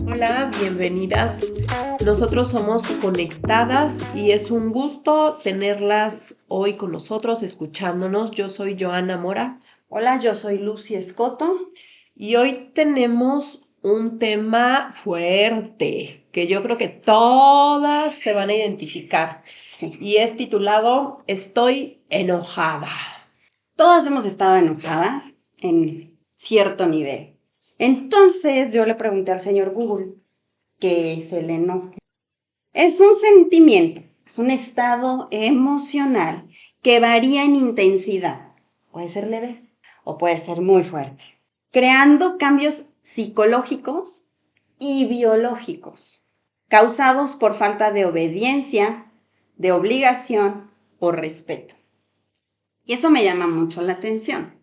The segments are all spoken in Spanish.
Hola, bienvenidas. Nosotros somos Conectadas y es un gusto tenerlas hoy con nosotros, escuchándonos. Yo soy Joana Mora. Hola, yo soy Lucy Escoto. Y hoy tenemos un tema fuerte que yo creo que todas se van a identificar. Sí. Y es titulado Estoy enojada. Todas hemos estado enojadas en cierto nivel. Entonces yo le pregunté al señor Google qué es el enojo. Es un sentimiento, es un estado emocional que varía en intensidad. Puede ser leve o puede ser muy fuerte, creando cambios psicológicos y biológicos causados por falta de obediencia, de obligación o respeto. Y eso me llama mucho la atención,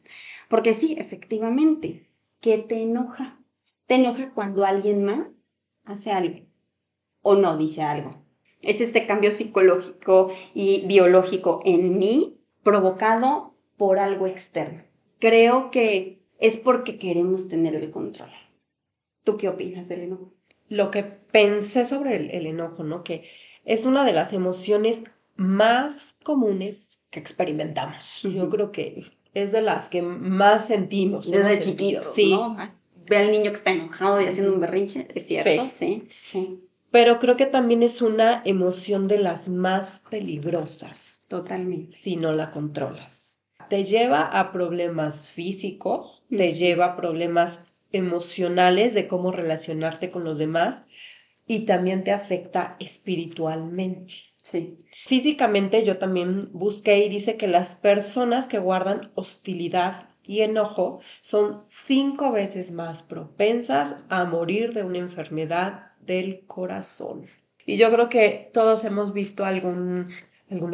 porque sí, efectivamente, ¿qué te enoja? Te enoja cuando alguien más hace algo o no dice algo. Es este cambio psicológico y biológico en mí provocado por algo externo. Creo que es porque queremos tener el control. ¿Tú qué opinas del enojo? Lo que pensé sobre el enojo, ¿no? Que es una de las emociones más comunes que experimentamos. Yo creo que es de las que más sentimos. Desde chiquitos, sí. ¿no? Ve al niño que está enojado y haciendo un berrinche, ¿es cierto? Sí. Pero creo que también es una emoción de las más peligrosas. Totalmente. Si no la controlas. Te lleva a problemas físicos, te lleva a problemas emocionales de cómo relacionarte con los demás y también te afecta espiritualmente. Sí. Físicamente yo también busqué y dice que las personas que guardan hostilidad y enojo son 5 veces más propensas a morir de una enfermedad del corazón. Y yo creo que todos hemos visto alguna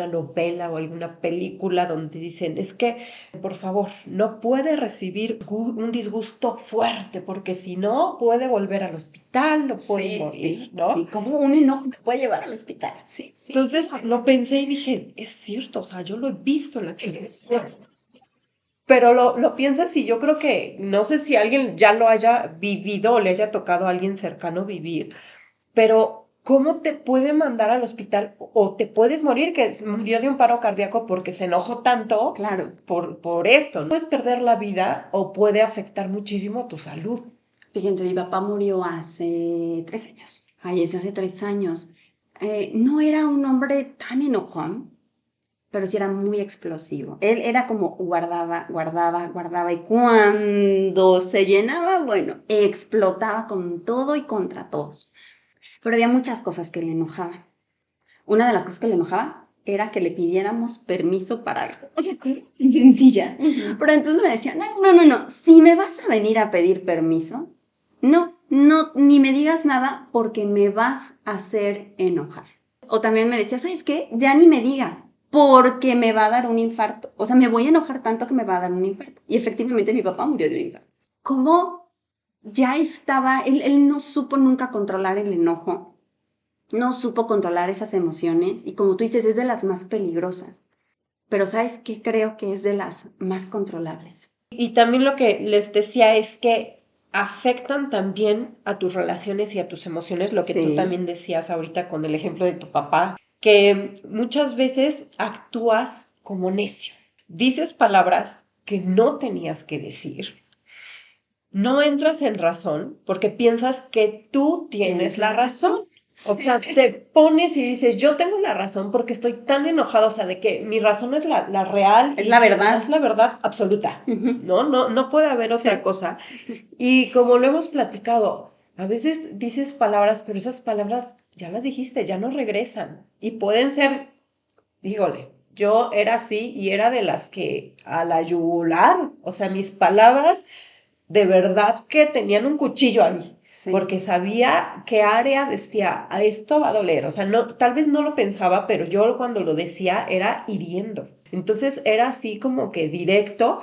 novela o alguna película donde dicen, es que, por favor, no puede recibir un disgusto fuerte, porque si no, puede volver al hospital, no puede morir, ¿no? Sí, como un enojo te puede llevar al hospital. Sí. Entonces lo pensé y dije, es cierto, o sea, yo lo he visto en la televisión. Pero lo piensas y yo creo que, no sé si alguien ya lo haya vivido o le haya tocado a alguien cercano vivir, pero ¿cómo te puede mandar al hospital o te puedes morir, que murió de un paro cardíaco porque se enojó tanto Claro. por esto, ¿no? Puedes perder la vida o puede afectar muchísimo tu salud. Fíjense, mi papá murió hace 3 años. Falleció hace 3 años. No era un hombre tan enojón, pero sí era muy explosivo. Él era como guardaba, y cuando se llenaba, bueno, explotaba con todo y contra todos. Pero había muchas cosas que le enojaban. Una de las cosas que le enojaba era que le pidiéramos permiso para algo. O sea, como sencilla. Pero entonces me decía, no, si me vas a venir a pedir permiso, no, ni me digas nada porque me vas a hacer enojar. O también me decía, ¿sabes qué? Ya ni me digas porque me va a dar un infarto. O sea, me voy a enojar tanto que me va a dar un infarto. Y efectivamente mi papá murió de un infarto. ¿Cómo ya estaba? Él no supo nunca controlar el enojo. No supo controlar esas emociones y como tú dices, es de las más peligrosas. Pero ¿sabes qué? Creo que es de las más controlables. Y también lo que les decía es que afectan también a tus relaciones y a tus emociones, lo que tú también decías ahorita con el ejemplo de tu papá, que muchas veces actúas como necio. Dices palabras que no tenías que decir. No entras en razón porque piensas que tú tienes la razón. O sea, te pones y dices, yo tengo la razón porque estoy tan enojado, o sea, de que mi razón es la real. Es la verdad. Es la verdad absoluta, ¿no? No puede haber otra cosa. Y como lo hemos platicado, a veces dices palabras, pero esas palabras ya las dijiste, ya no regresan. Y pueden ser, dígole, yo era así y era de las que a la yugular, o sea, mis palabras de verdad que tenían un cuchillo ahí. Sí. Porque sabía qué área decía, a esto va a doler. O sea, no, tal vez no lo pensaba, pero yo cuando lo decía era hiriendo. Entonces era así como que directo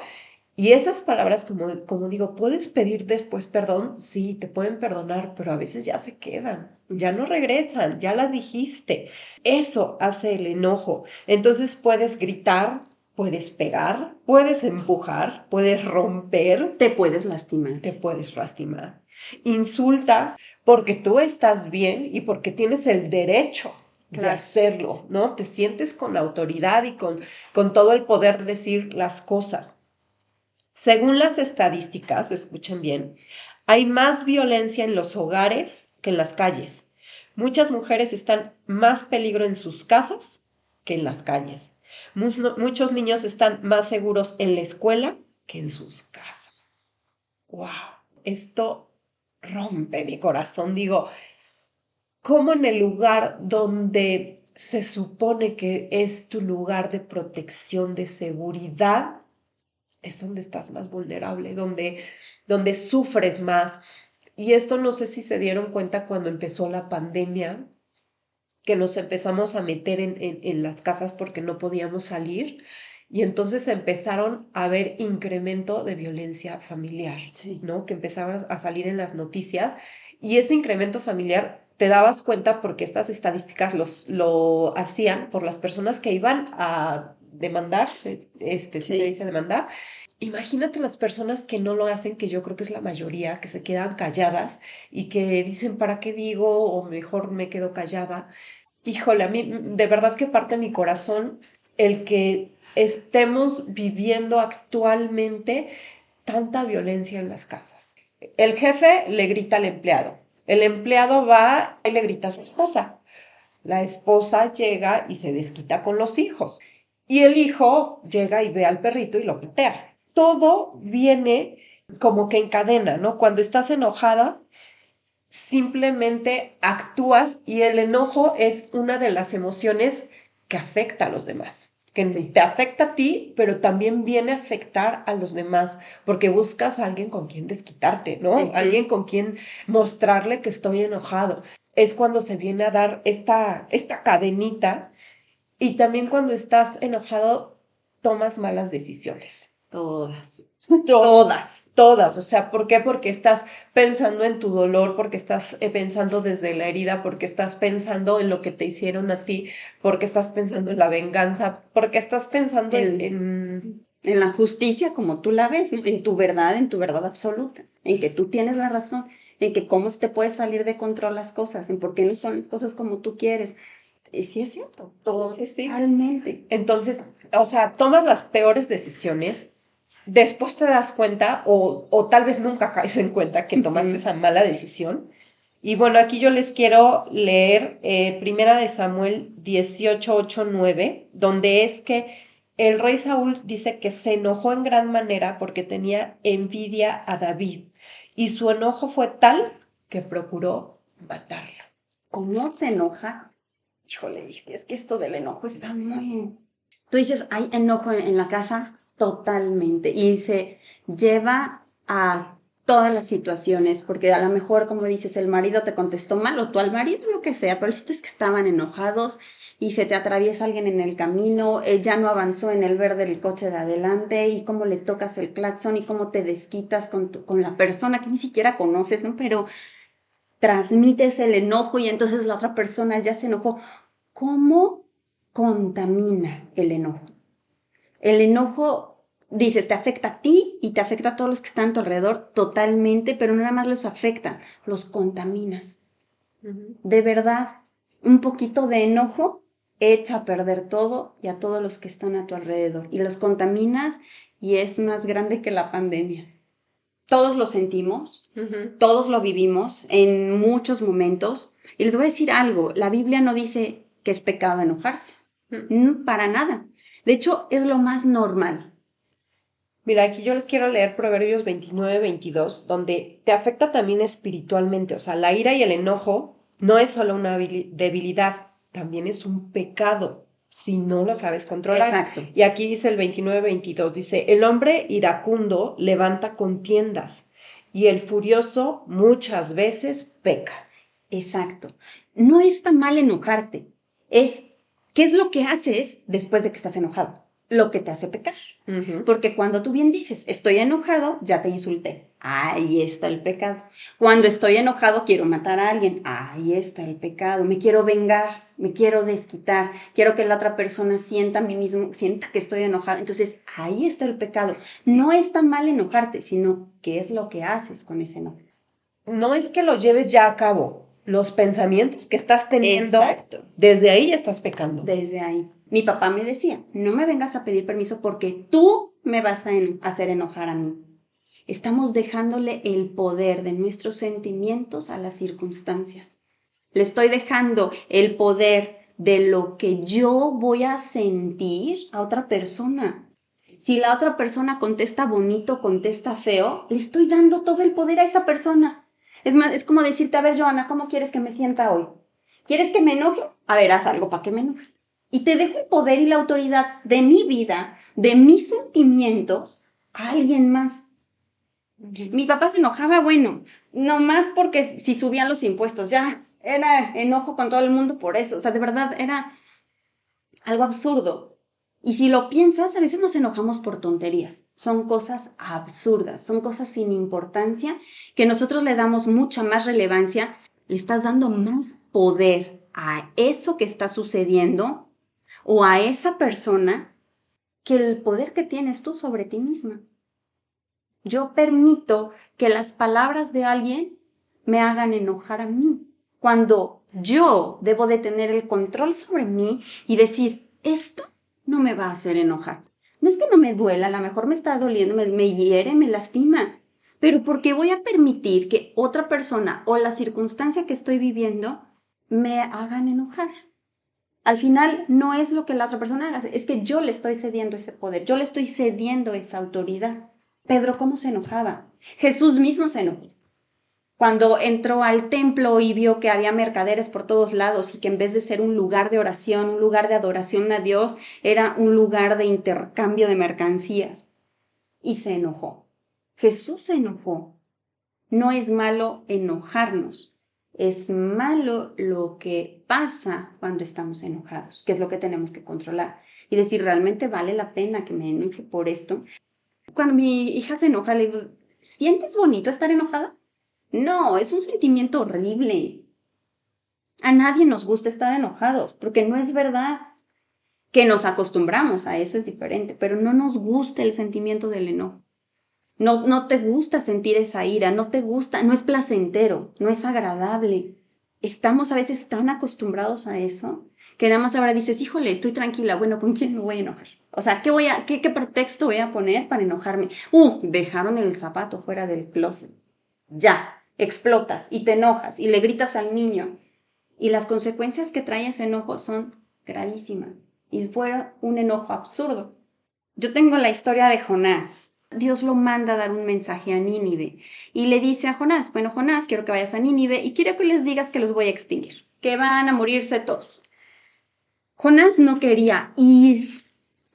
Y esas palabras, como digo, puedes pedir después perdón, sí, te pueden perdonar, pero a veces ya se quedan, ya no regresan, ya las dijiste. Eso hace el enojo. Entonces puedes gritar, puedes pegar, puedes empujar, puedes romper, Te puedes lastimar. te puedes lastimar. Insultas porque tú estás bien y porque tienes el derecho de hacerlo, ¿no? Te sientes con autoridad y con todo el poder de decir las cosas. Según las estadísticas, escuchen bien, hay más violencia en los hogares que en las calles. Muchas mujeres están más peligro en sus casas que en las calles. Muchos niños están más seguros en la escuela que en sus casas. ¡Wow! Esto rompe mi corazón. Digo, ¿cómo en el lugar donde se supone que es tu lugar de protección, de seguridad, es donde estás más vulnerable, donde sufres más? Y esto no sé si se dieron cuenta cuando empezó la pandemia, que nos empezamos a meter en las casas porque no podíamos salir, y entonces empezaron a haber incremento de violencia familiar, Sí. ¿no? Que empezaban a salir en las noticias, y ese incremento familiar te dabas cuenta porque estas estadísticas lo hacían por las personas que iban a demandar, si se dice demandar. Imagínate las personas que no lo hacen, que yo creo que es la mayoría, que se quedan calladas y que dicen, ¿para qué digo? O mejor me quedo callada. Híjole, a mí de verdad que parte mi corazón el que estemos viviendo actualmente tanta violencia en las casas. El jefe le grita al empleado, el empleado va y le grita a su esposa, la esposa llega y se desquita con los hijos, y el hijo llega y ve al perrito y lo patea. Todo viene como que en cadena, ¿no? Cuando estás enojada, simplemente actúas, y el enojo es una de las emociones que afecta a los demás, que te afecta a ti, pero también viene a afectar a los demás, porque buscas a alguien con quien desquitarte, ¿no? Alguien con quien mostrarle que estoy enojado. Es cuando se viene a dar esta cadenita, y también cuando estás enojado tomas malas decisiones. Todas. Todas. O sea, ¿por qué? Porque estás pensando en tu dolor, porque estás pensando desde la herida, porque estás pensando en lo que te hicieron a ti, porque estás pensando en la venganza, porque estás pensando en la justicia como tú la ves, ¿no? En tu verdad absoluta, en que tú tienes la razón, en que cómo te puede salir de control las cosas, en por qué no son las cosas como tú quieres. Y sí es cierto. Sí. Totalmente. Entonces, o sea, tomas las peores decisiones. Después te das cuenta, o tal vez nunca caes en cuenta que tomaste esa mala decisión. Y bueno, aquí yo les quiero leer Primera de Samuel 18, 8, 9, donde es que el rey Saúl dice que se enojó en gran manera porque tenía envidia a David, y su enojo fue tal que procuró matarlo. ¿Cómo se enoja? Híjole, es que esto del enojo está muy... Tú dices, hay enojo en la casa, totalmente. Y se lleva a todas las situaciones, porque a lo mejor, como dices, el marido te contestó mal o tú al marido, lo que sea, pero el chiste es que estaban enojados y se te atraviesa alguien en el camino, ya no avanzó en el verde del coche de adelante, y cómo le tocas el claxon y cómo te desquitas con la persona que ni siquiera conoces, ¿no? Pero transmites el enojo y entonces la otra persona ya se enojó. ¿Cómo contamina el enojo? El enojo, dices, te afecta a ti y te afecta a todos los que están a tu alrededor totalmente, pero no nada más los afecta, los contaminas. De verdad, un poquito de enojo echa a perder todo y a todos los que están a tu alrededor. Y los contaminas y es más grande que la pandemia. Todos lo sentimos, todos lo vivimos en muchos momentos. Y les voy a decir algo, la Biblia no dice que es pecado enojarse, para nada. De hecho, es lo más normal. Mira, aquí yo les quiero leer Proverbios 29, 22, donde te afecta también espiritualmente. O sea, la ira y el enojo no es solo una debilidad, también es un pecado si no lo sabes controlar. Exacto. Y aquí dice el 29, 22, dice, el hombre iracundo levanta contiendas y el furioso muchas veces peca. Exacto. No está mal enojarte. ¿Qué es lo que haces después de que estás enojado? lo que te hace pecar. Porque cuando tú bien dices, estoy enojado, ya te insulté. Ahí está el pecado. Cuando estoy enojado, quiero matar a alguien. Ahí está el pecado. Me quiero vengar, me quiero desquitar. Quiero que la otra persona sienta a mí mismo, sienta que estoy enojado. Entonces, ahí está el pecado. No es tan mal enojarte, sino qué es lo que haces con ese enojo. No es que lo lleves ya a cabo. Los pensamientos que estás teniendo, Exacto. desde ahí ya estás pecando. Desde ahí. Mi papá me decía, no me vengas a pedir permiso porque tú me vas a hacer enojar a mí. Estamos dejándole el poder de nuestros sentimientos a las circunstancias. Le estoy dejando el poder de lo que yo voy a sentir a otra persona. Si la otra persona contesta bonito, contesta feo, le estoy dando todo el poder a esa persona. Es más, es como decirte, a ver, Joana, ¿cómo quieres que me sienta hoy? ¿Quieres que me enoje? A ver, haz algo para que me enoje. Y te dejo el poder y la autoridad de mi vida, de mis sentimientos, a alguien más. Mi papá se enojaba, bueno, nomás porque si subían los impuestos, ya era enojo con todo el mundo por eso. O sea, de verdad era algo absurdo. Y si lo piensas, a veces nos enojamos por tonterías. Son cosas absurdas, son cosas sin importancia que nosotros le damos mucha más relevancia, le estás dando más poder a eso que está sucediendo o a esa persona que el poder que tienes tú sobre ti misma. Yo permito que las palabras de alguien me hagan enojar a mí, cuando yo debo de tener el control sobre mí y decir, esto no me va a hacer enojar. No es que no me duela, a lo mejor me está doliendo, me hiere, me lastima, pero porque voy a permitir que otra persona o la circunstancia que estoy viviendo me hagan enojar. Al final no es lo que la otra persona haga, es que yo le estoy cediendo ese poder, yo le estoy cediendo esa autoridad. Pedro, ¿cómo se enojaba? Jesús mismo se enojó. Cuando entró al templo y vio que había mercaderes por todos lados y que en vez de ser un lugar de oración, un lugar de adoración a Dios, era un lugar de intercambio de mercancías. Y se enojó. Jesús se enojó. No es malo enojarnos. Es malo lo que pasa cuando estamos enojados, que es lo que tenemos que controlar. Y decir, ¿realmente vale la pena que me enoje por esto? Cuando mi hija se enoja, le digo, ¿sientes bonito estar enojada? No, es un sentimiento horrible. A nadie nos gusta estar enojados, porque no es verdad. Que nos acostumbramos a eso es diferente, pero no nos gusta el sentimiento del enojo. No te gusta sentir esa ira, no te gusta, no es placentero, no es agradable. Estamos a veces tan acostumbrados a eso que nada más ahora dices, híjole, estoy tranquila, bueno, ¿con quién me voy a enojar? O sea, ¿qué pretexto voy a poner para enojarme? Dejaron el zapato fuera del closet. Ya, explotas y te enojas y le gritas al niño. Y las consecuencias que trae ese enojo son gravísimas. Y fuera un enojo absurdo. Yo tengo la historia de Jonás. Dios lo manda a dar un mensaje a Nínive y le dice a Jonás, bueno, Jonás, quiero que vayas a Nínive y quiero que les digas que los voy a extinguir, que van a morirse todos. Jonás no quería ir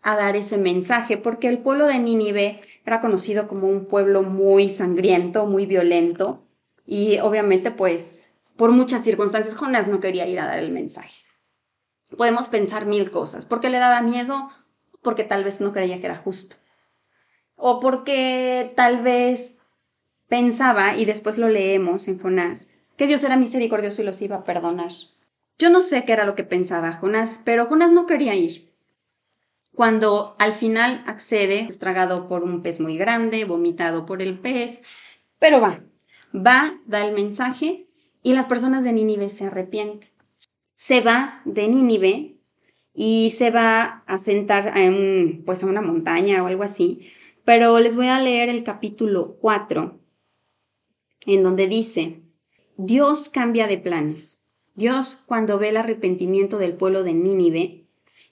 a dar ese mensaje porque el pueblo de Nínive era conocido como un pueblo muy sangriento, muy violento y obviamente pues por muchas circunstancias Jonás no quería ir a dar el mensaje. Podemos pensar mil cosas, ¿por qué le daba miedo? Porque tal vez no creía que era justo. O porque tal vez pensaba, y después lo leemos en Jonás, que Dios era misericordioso y los iba a perdonar. Yo no sé qué era lo que pensaba Jonás, pero Jonás no quería ir. Cuando al final accede, es tragado por un pez muy grande, vomitado por el pez, pero da el mensaje y las personas de Nínive se arrepienten. Se va de Nínive y se va a sentar a una montaña o algo así, pero les voy a leer el capítulo 4, en donde dice, Dios cambia de planes. Dios, cuando ve el arrepentimiento del pueblo de Nínive,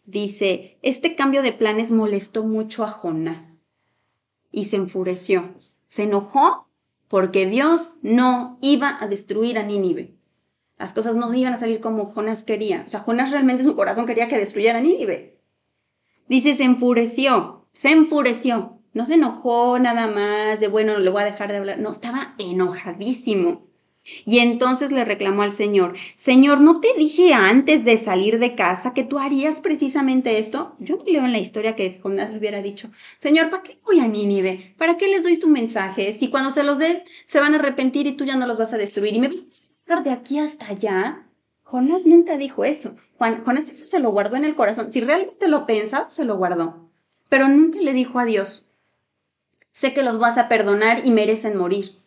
dice, este cambio de planes molestó mucho a Jonás y se enfureció. Se enojó porque Dios no iba a destruir a Nínive. Las cosas no iban a salir como Jonás quería. O sea, Jonás realmente en su corazón quería que destruyera a Nínive. Dice, se enfureció. No se enojó nada más de, bueno, le voy a dejar de hablar. No, estaba enojadísimo. Y entonces le reclamó al Señor, Señor, ¿no te dije antes de salir de casa que tú harías precisamente esto? Yo no leo en la historia que Jonás le hubiera dicho, Señor, ¿para qué voy a Nínive? ¿Para qué les doy tu mensaje? Si cuando se los dé se van a arrepentir y tú ya no los vas a destruir y me vas a sacar de aquí hasta allá. Jonás nunca dijo eso. Jonás eso se lo guardó en el corazón. Si realmente lo pensaba, se lo guardó. Pero nunca le dijo a Dios, sé que los vas a perdonar y merecen morir.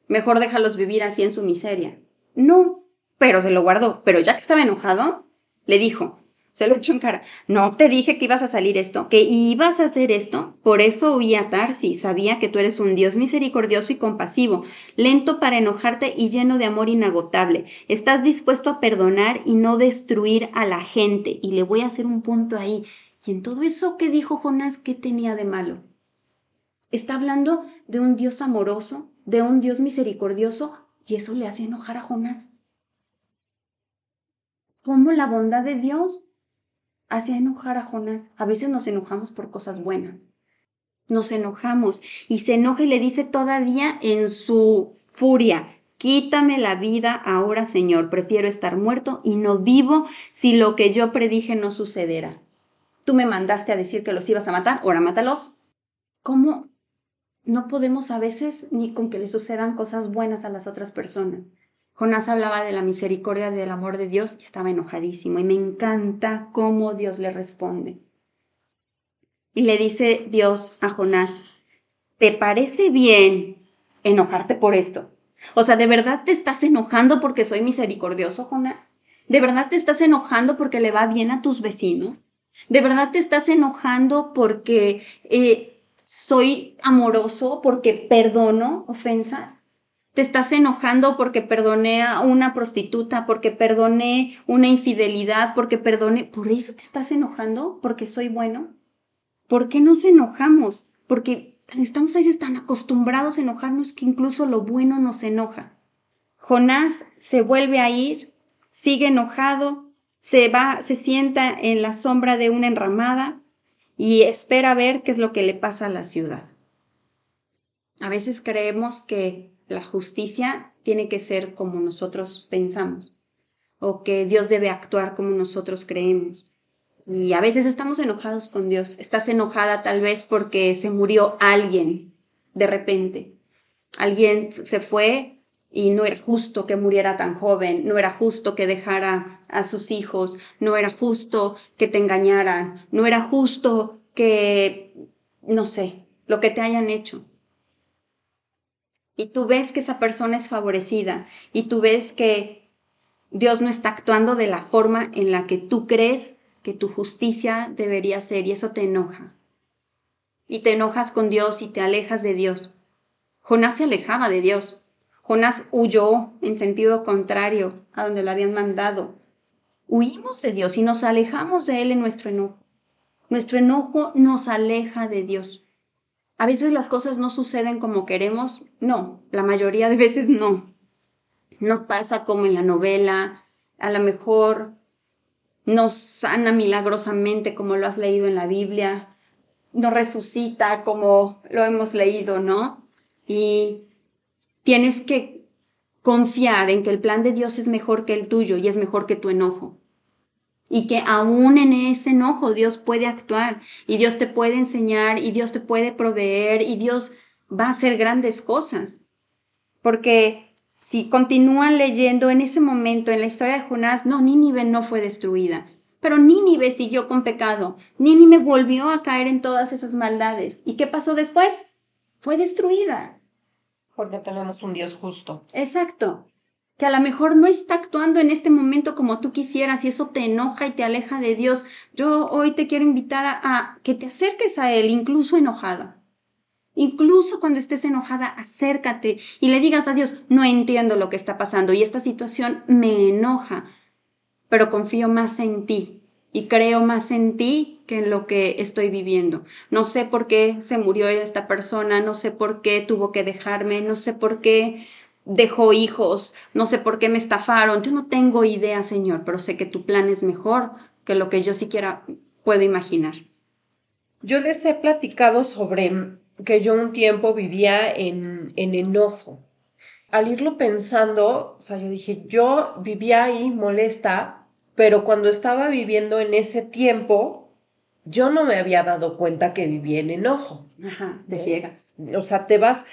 Mejor déjalos vivir así en su miseria. No, pero se lo guardó. Pero ya que estaba enojado, le dijo, se lo echó en cara, no te dije que ibas a salir esto, que ibas a hacer esto. Por eso huí a Tarsis, sabía que tú eres un Dios misericordioso y compasivo, lento para enojarte y lleno de amor inagotable. Estás dispuesto a perdonar y no destruir a la gente. Y le voy a hacer un punto ahí. Y en todo eso que dijo Jonás, ¿qué tenía de malo? Está hablando de un Dios amoroso, de un Dios misericordioso, y eso le hace enojar a Jonás. ¿Cómo la bondad de Dios hace enojar a Jonás? A veces nos enojamos por cosas buenas. Nos enojamos y se enoja y le dice todavía en su furia, quítame la vida ahora, Señor, prefiero estar muerto y no vivo si lo que yo predije no sucederá. Tú me mandaste a decir que los ibas a matar, ahora mátalos. ¿Cómo no podemos a veces ni con que le sucedan cosas buenas a las otras personas? Jonás hablaba de la misericordia, del amor de Dios y estaba enojadísimo. Y me encanta cómo Dios le responde. Y le dice Dios a Jonás, ¿te parece bien enojarte por esto? O sea, ¿de verdad te estás enojando porque soy misericordioso, Jonás? ¿De verdad te estás enojando porque le va bien a tus vecinos? ¿De verdad te estás enojando porque soy amoroso, porque perdono ofensas? ¿Te estás enojando porque perdoné a una prostituta, porque perdoné una infidelidad, porque perdoné? ¿Por eso te estás enojando? ¿Porque soy bueno? ¿Por qué nos enojamos? Porque estamos a veces tan acostumbrados a enojarnos que incluso lo bueno nos enoja. Jonás se vuelve a ir, sigue enojado, se va, se sienta en la sombra de una enramada y espera ver qué es lo que le pasa a la ciudad. A veces creemos que la justicia tiene que ser como nosotros pensamos o que Dios debe actuar como nosotros creemos. Y a veces estamos enojados con Dios. Estás enojada tal vez porque se murió alguien de repente. Alguien se fue y no era justo que muriera tan joven, no era justo que dejara a sus hijos, no era justo que te engañaran, no era justo que, no sé, lo que te hayan hecho. Y tú ves que esa persona es favorecida y tú ves que Dios no está actuando de la forma en la que tú crees que tu justicia debería ser y eso te enoja. Y te enojas con Dios y te alejas de Dios. Jonás se alejaba de Dios. Jonás huyó en sentido contrario a donde lo habían mandado. Huimos de Dios y nos alejamos de Él en nuestro enojo. Nuestro enojo nos aleja de Dios. A veces las cosas no suceden como queremos. No, la mayoría de veces no. No pasa como en la novela. A lo mejor no sana milagrosamente como lo has leído en la Biblia, no resucita como lo hemos leído, ¿no? Y tienes que confiar en que el plan de Dios es mejor que el tuyo y es mejor que tu enojo. Y que aún en ese enojo Dios puede actuar y Dios te puede enseñar y Dios te puede proveer y Dios va a hacer grandes cosas. Porque si continúan leyendo en ese momento, en la historia de Jonás, no, Nínive no fue destruida, pero Nínive siguió con pecado. Nínive volvió a caer en todas esas maldades. ¿Y qué pasó después? Fue destruida. Porque tenemos un Dios justo. Exacto. Que a lo mejor no está actuando en este momento como tú quisieras y eso te enoja y te aleja de Dios. Yo hoy te quiero invitar a que te acerques a Él, incluso enojada. Incluso cuando estés enojada, acércate y le digas a Dios, no entiendo lo que está pasando y esta situación me enoja, pero confío más en ti y creo más en ti que en lo que estoy viviendo. No sé por qué se murió esta persona, no sé por qué tuvo que dejarme, no sé por qué dejó hijos, no sé por qué me estafaron. Yo no tengo idea, Señor, pero sé que tu plan es mejor que lo que yo siquiera puedo imaginar. Yo les he platicado sobre que yo un tiempo vivía en enojo. al irlo pensando, o sea, yo dije, yo vivía ahí molesta, pero cuando estaba viviendo en ese tiempo, yo no me había dado cuenta que vivía en enojo. Ajá, te ¿No? ciegas. O sea, te vas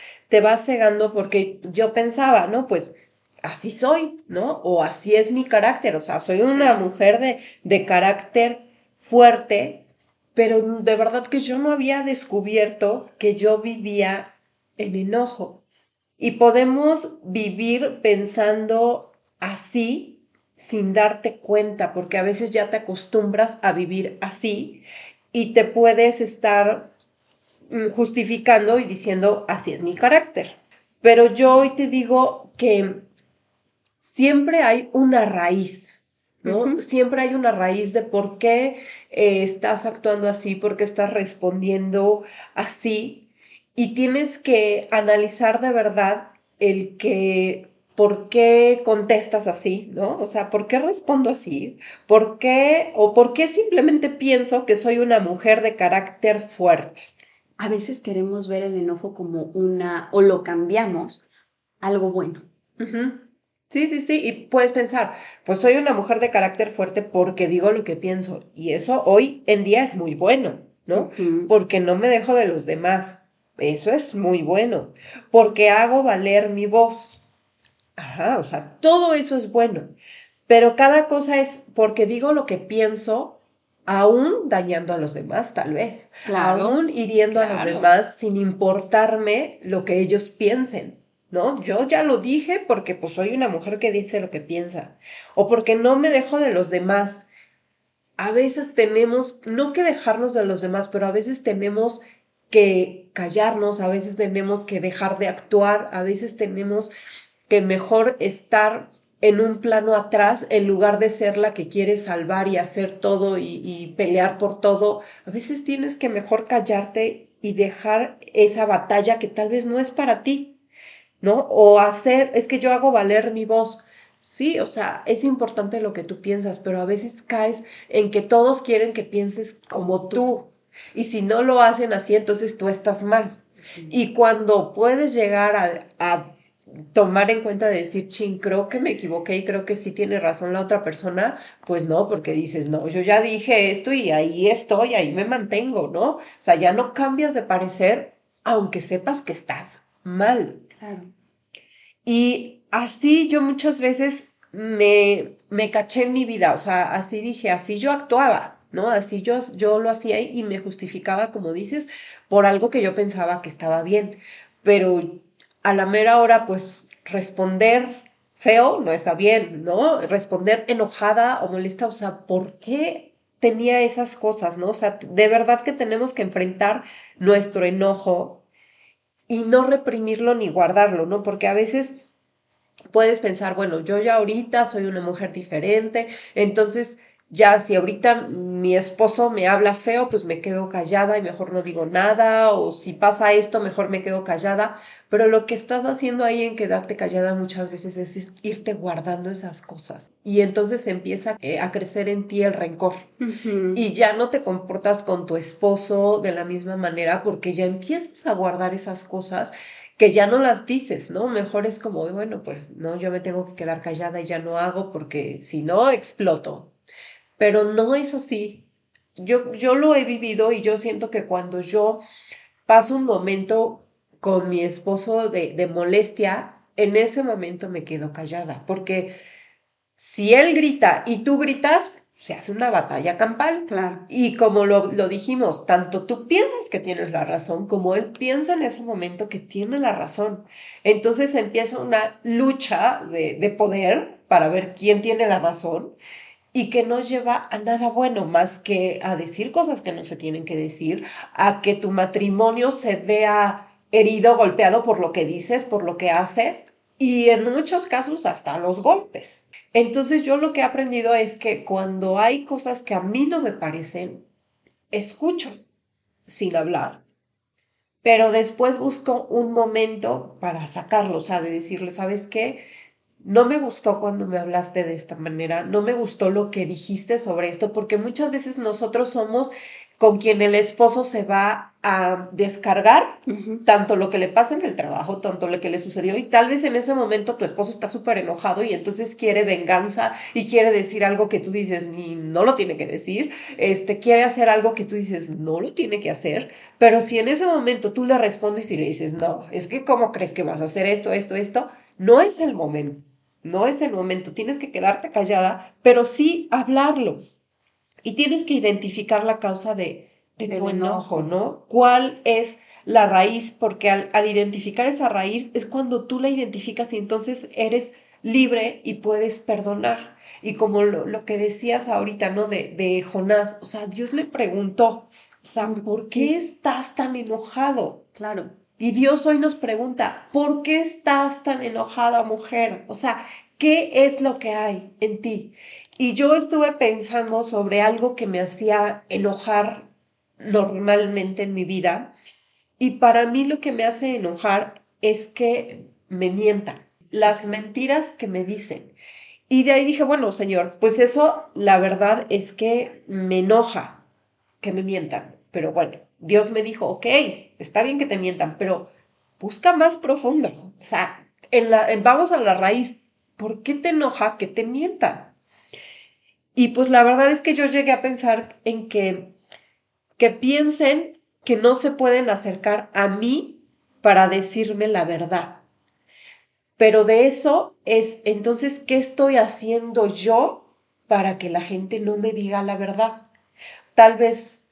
cegando porque yo pensaba, ¿no? Pues así soy, ¿no? O así es mi carácter, o sea, soy una Sí. mujer de carácter fuerte, pero de verdad que yo no había descubierto que yo vivía en enojo. Y podemos vivir pensando así sin darte cuenta, porque a veces ya te acostumbras a vivir así y te puedes estar justificando y diciendo, así es mi carácter. Pero yo hoy te digo que siempre hay una raíz, ¿no? Ujú. Siempre hay una raíz de por qué estás actuando así, por qué estás respondiendo así. Y tienes que analizar de verdad el que, por qué contestas así, ¿no? O sea, ¿por qué respondo así? ¿Por qué? O por qué simplemente pienso que soy una mujer de carácter fuerte. A veces queremos ver el enojo como o lo cambiamos algo bueno. Ujú. Sí, sí, sí, y puedes pensar, pues soy una mujer de carácter fuerte porque digo lo que pienso, y eso hoy en día es muy bueno, ¿no? Ujú. Porque no me dejo de los demás, eso es muy bueno, porque hago valer mi voz, ajá, o sea, todo eso es bueno, pero cada cosa es porque digo lo que pienso, aún dañando a los demás, tal vez, Claro, aún hiriendo a los claro. demás sin importarme lo que ellos piensen, ¿no? Yo ya lo dije porque pues soy una mujer que dice lo que piensa, o porque no me dejo de los demás. A veces tenemos, no que dejarnos de los demás, pero a veces tenemos que callarnos, a veces tenemos que dejar de actuar, a veces tenemos que mejor estar en un plano atrás en lugar de ser la que quiere salvar y hacer todo y pelear por todo. A veces tienes que mejor callarte y dejar esa batalla que tal vez no es para ti, ¿no? O hacer, es que yo hago valer mi voz. Sí, o sea, es importante lo que tú piensas, pero a veces caes en que todos quieren que pienses Como como tú. tú. Y si no lo hacen así, entonces tú estás mal. Ujú. Y cuando puedes llegar a tomar en cuenta de decir, chin, creo que me equivoqué y creo que sí tiene razón la otra persona, pues no, porque dices, no, yo ya dije esto y ahí estoy, ahí me mantengo, ¿no? O sea, ya no cambias de parecer, aunque sepas que estás mal. Claro. Y así yo muchas veces me caché en mi vida, o sea, así dije, así yo actuaba, ¿no? Así yo lo hacía y me justificaba, como dices, por algo que yo pensaba que estaba bien. Pero a la mera hora, pues responder feo no está bien, ¿no? Responder enojada o molesta, o sea, ¿por qué tenía esas cosas, ¿no? O sea, de verdad que tenemos que enfrentar nuestro enojo y no reprimirlo ni guardarlo, ¿no? Porque a veces puedes pensar, bueno, yo ya ahorita soy una mujer diferente, entonces ya si ahorita mi esposo me habla feo, pues me quedo callada y mejor no digo nada, o si pasa esto, mejor me quedo callada, pero lo que estás haciendo ahí en quedarte callada muchas veces es irte guardando esas cosas y entonces empieza a crecer en ti el rencor. Ujú. Y ya no te comportas con tu esposo de la misma manera porque ya empiezas a guardar esas cosas que ya no las dices, ¿no? Mejor es como, bueno, pues no, yo me tengo que quedar callada y ya no hago porque si no, exploto. Pero no es así. Yo lo he vivido y yo siento que cuando yo paso un momento con mi esposo de molestia, en ese momento me quedo callada, porque si él grita y tú gritas, se hace una batalla campal. Claro. Y como lo dijimos, tanto tú piensas que tienes la razón, como él piensa en ese momento que tiene la razón. Entonces empieza una lucha de poder para ver quién tiene la razón y que no lleva a nada bueno más que a decir cosas que no se tienen que decir, a que tu matrimonio se vea herido, golpeado por lo que dices, por lo que haces y en muchos casos hasta los golpes. Entonces yo lo que he aprendido es que cuando hay cosas que a mí no me parecen, escucho sin hablar, pero después busco un momento para sacarlo, o sea, de decirle, ¿sabes qué? No me gustó cuando me hablaste de esta manera, no me gustó lo que dijiste sobre esto, porque muchas veces nosotros somos con quien el esposo se va a descargar Ujú. tanto lo que le pasa en el trabajo, tanto lo que le sucedió, y tal vez en ese momento tu esposo está súper enojado y entonces quiere venganza y quiere decir algo que tú dices, ni no lo tiene que decir, quiere hacer algo que tú dices, no lo tiene que hacer, pero si en ese momento tú le respondes y le dices, no, es que ¿cómo crees que vas a hacer esto, esto, esto? No es el momento, no es el momento, tienes que quedarte callada, pero sí hablarlo. Y tienes que identificar la causa de Del tu enojo, enojo. ¿no? ¿Cuál es la raíz? Porque al identificar esa raíz es cuando tú la identificas y entonces eres libre y puedes perdonar. Y como lo que decías ahorita, ¿no? De Jonás, o sea, Dios le preguntó, o sea, ¿Por ¿por qué qué? estás tan enojado? Claro. Y Dios hoy nos pregunta, ¿por qué estás tan enojada, mujer? O sea, ¿qué es lo que hay en ti? Y yo estuve pensando sobre algo que me hacía enojar normalmente en mi vida. Y para mí lo que me hace enojar es que me mientan, las mentiras que me dicen. Y de ahí dije, bueno, Señor, pues eso la verdad es que me enoja que me mientan. Pero bueno, Dios me dijo, ok, está bien que te mientan, pero busca más profundo. O sea, vamos a la raíz. ¿Por qué te enoja que te mientan? Y pues la verdad es que yo llegué a pensar en que piensen que no se pueden acercar a mí para decirme la verdad. Pero de eso es, entonces, ¿qué estoy haciendo yo para que la gente no me diga la verdad? Tal vez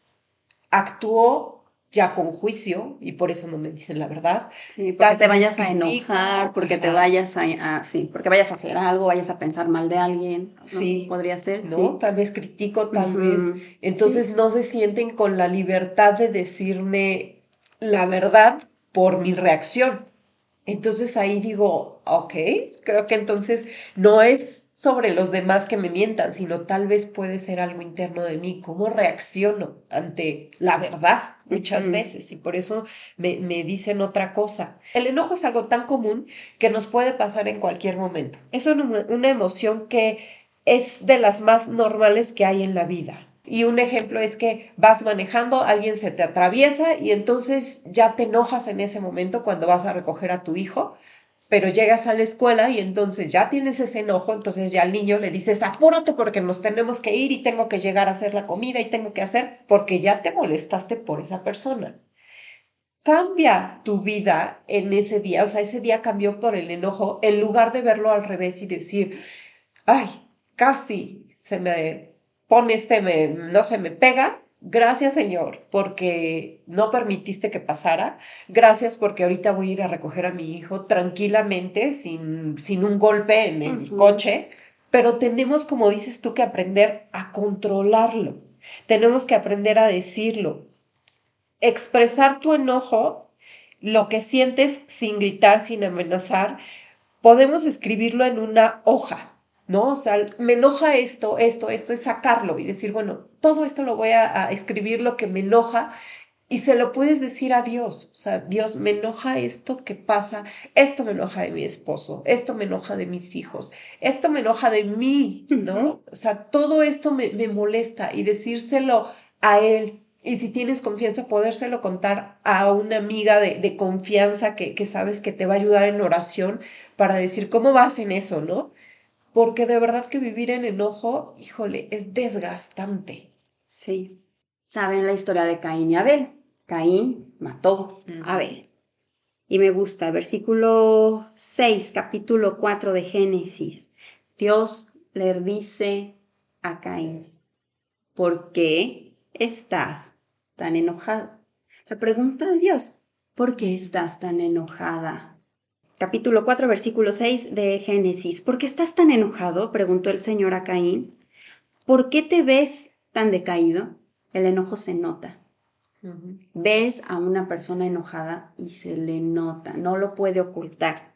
actúo ya con juicio y por eso no me dicen la verdad. Sí, porque Tal te vez vayas a enojar, critico, porque te ajá, vayas sí, porque vayas a hacer algo, vayas a pensar mal de alguien, ¿no? sí, Podría ser, ¿no? sí. Tal vez critico, tal vez. Ujú. Sí, Entonces no se sienten con la libertad de decirme la verdad por mi reacción. Entonces ahí digo, ok, creo que entonces no es sobre los demás que me mientan, sino tal vez puede ser algo interno de mí, cómo reacciono ante la verdad muchas ujú. veces y por eso me dicen otra cosa. El enojo es algo tan común que nos puede pasar en cualquier momento. Es una emoción que es de las más normales que hay en la vida. Y un ejemplo es que vas manejando, alguien se te atraviesa y entonces ya te enojas en ese momento cuando vas a recoger a tu hijo, pero llegas a la escuela y entonces ya tienes ese enojo, entonces ya al niño le dices, apúrate porque nos tenemos que ir y tengo que llegar a hacer la comida y tengo que hacer, porque ya te molestaste por esa persona. Cambia tu vida en ese día, o sea, ese día cambió por el enojo, en lugar de verlo al revés y decir, ay, casi se me pone no se me pega. Gracias, Señor, porque no permitiste que pasara. Gracias porque ahorita voy a ir a recoger a mi hijo tranquilamente, sin un golpe en el Ujú. coche. Pero tenemos, como dices tú, que aprender a controlarlo. Tenemos que aprender a decirlo. Expresar tu enojo, lo que sientes sin gritar, sin amenazar, podemos escribirlo en una hoja, ¿no? O sea, me enoja esto, es sacarlo y decir, bueno, todo esto lo voy a escribir lo que me enoja y se lo puedes decir a Dios. O sea, Dios, me enoja esto que pasa, esto me enoja de mi esposo, esto me enoja de mis hijos, esto me enoja de mí, Ujú. ¿no? O sea, todo esto me molesta y decírselo a Él. Y si tienes confianza, podérselo contar a una amiga de confianza que sabes que te va a ayudar en oración para decir cómo vas en eso, ¿no? Porque de verdad que vivir en enojo, híjole, es desgastante. Sí. Saben la historia de Caín y Abel. Caín mató a Ujú. Abel. Y me gusta, versículo 6, capítulo 4 de Génesis. Dios le dice a Caín, ¿por qué estás tan enojado? La pregunta de Dios, ¿por qué estás tan enojada? Capítulo 4, versículo 6 de Génesis. ¿Por qué estás tan enojado? Preguntó el Señor a Caín. ¿Por qué te ves tan decaído? El enojo se nota. Ujú. Ves a una persona enojada y se le nota, no lo puede ocultar.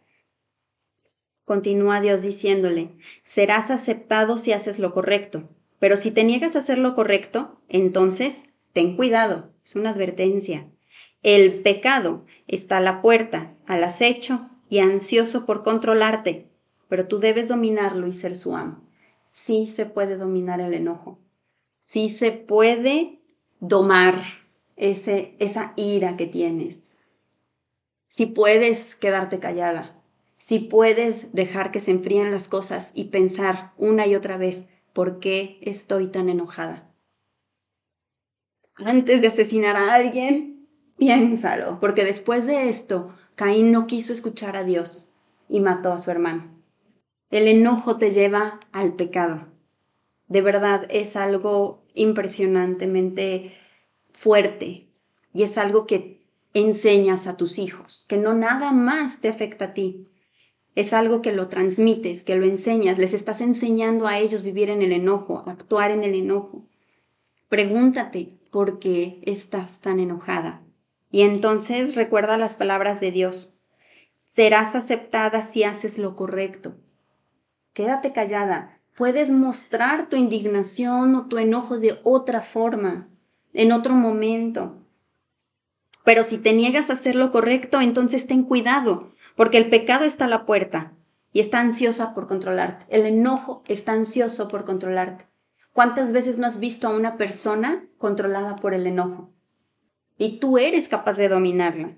Continúa Dios diciéndole, serás aceptado si haces lo correcto, pero si te niegas a hacer lo correcto, entonces ten cuidado, es una advertencia. El pecado está a la puerta, al acecho y ansioso por controlarte, pero tú debes dominarlo y ser su amo. Sí se puede dominar el enojo, sí se puede domar esa ira que tienes. Si puedes quedarte callada, si puedes dejar que se enfríen las cosas y pensar una y otra vez, ¿por qué estoy tan enojada? Antes de asesinar a alguien, piénsalo, porque después de esto, Caín no quiso escuchar a Dios y mató a su hermano. El enojo te lleva al pecado. De verdad es algo impresionantemente fuerte y es algo que enseñas a tus hijos, que no nada más te afecta a ti. Es algo que lo transmites, que lo enseñas, les estás enseñando a ellos vivir en el enojo, actuar en el enojo. Pregúntate por qué estás tan enojada. Y entonces recuerda las palabras de Dios. Serás aceptada si haces lo correcto. Quédate callada. Puedes mostrar tu indignación o tu enojo de otra forma, en otro momento. Pero si te niegas a hacer lo correcto, entonces ten cuidado, porque el pecado está a la puerta y está ansiosa por controlarte. El enojo está ansioso por controlarte. ¿Cuántas veces no has visto a una persona controlada por el enojo? Y tú eres capaz de dominarla,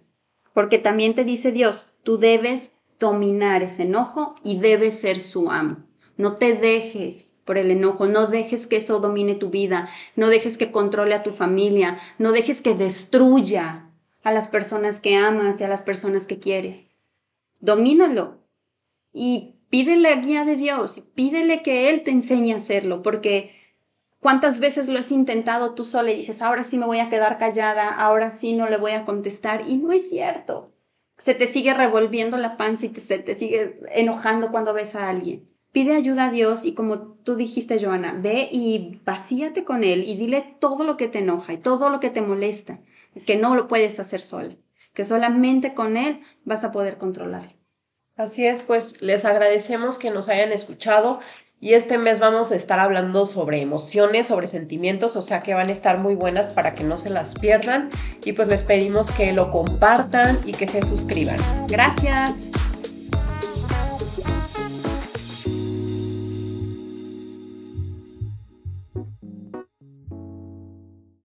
porque también te dice Dios, tú debes dominar ese enojo y debes ser su amo. No te dejes por el enojo, no dejes que eso domine tu vida, no dejes que controle a tu familia, no dejes que destruya a las personas que amas y a las personas que quieres. Domínalo y pídele la guía de Dios, pídele que Él te enseñe a hacerlo, porque ¿cuántas veces lo has intentado tú sola y dices, ahora sí me voy a quedar callada, ahora sí no le voy a contestar? Y no es cierto. Se te sigue revolviendo la panza y se te sigue enojando cuando ves a alguien. Pide ayuda a Dios y como tú dijiste, Joana, ve y vacíate con Él y dile todo lo que te enoja y todo lo que te molesta, que no lo puedes hacer sola, que solamente con Él vas a poder controlarlo. Así es, pues les agradecemos que nos hayan escuchado y este mes vamos a estar hablando sobre emociones, sobre sentimientos, o sea que van a estar muy buenas para que no se las pierdan y pues les pedimos que lo compartan y que se suscriban. Gracias.